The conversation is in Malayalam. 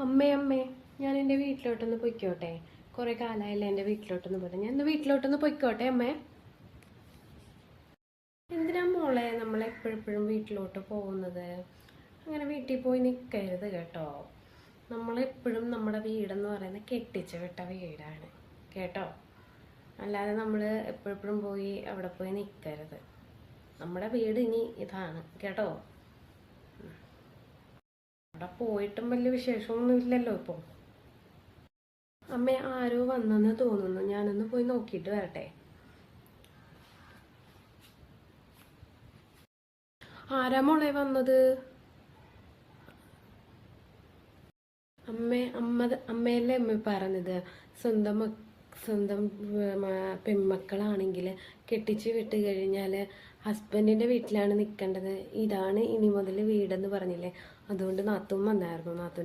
അമ്മേ ഞാൻ എൻ്റെ വീട്ടിലോട്ടൊന്ന് പൊയ്ക്കോട്ടെ. കുറേ കാലമായില്ലേ എൻ്റെ വീട്ടിലോട്ടൊന്ന് പോട്ടെ. ഞാൻ ഇന്ന് വീട്ടിലോട്ടൊന്ന് പൊയ്ക്കോട്ടെ അമ്മേ. എന്തിനാ മോളെ നമ്മളെപ്പോഴെപ്പോഴും വീട്ടിലോട്ട് പോകുന്നത്? അങ്ങനെ വീട്ടിൽ പോയി നിൽക്കരുത് കേട്ടോ. നമ്മളെപ്പോഴും നമ്മുടെ വീടെന്ന് പറയുന്നത് കെട്ടിച്ച് വിട്ട വീടാണ് കേട്ടോ. അല്ലാതെ നമ്മൾ എപ്പോഴെപ്പോഴും പോയി അവിടെ പോയി നിൽക്കരുത്. നമ്മുടെ വീട് ഇനി ഇതാണ് കേട്ടോ. അവിടെ പോയിട്ടും വലിയ വിശേഷമൊന്നും ഇല്ലല്ലോ ഇപ്പോൾ. അമ്മ ആരോ വന്നെന്ന് തോന്നുന്നു, ഞാനൊന്ന് പോയി നോക്കിയിട്ട് വരട്ടെ. ആരാ മോളെ വന്നത്? അമ്മയല്ലേ അമ്മ പറഞ്ഞത് സ്വന്തം പെൺമക്കളാണെങ്കിൽ കെട്ടിച്ച് വിട്ട് കഴിഞ്ഞാൽ ഹസ്ബൻഡിൻ്റെ വീട്ടിലാണ് നിൽക്കേണ്ടത്, ഇതാണ് ഇനി മുതൽ വീടെന്ന് പറഞ്ഞില്ലേ. അതുകൊണ്ട് നാത്തൂൻ വന്നായിരുന്നു. നാത്തൂൻ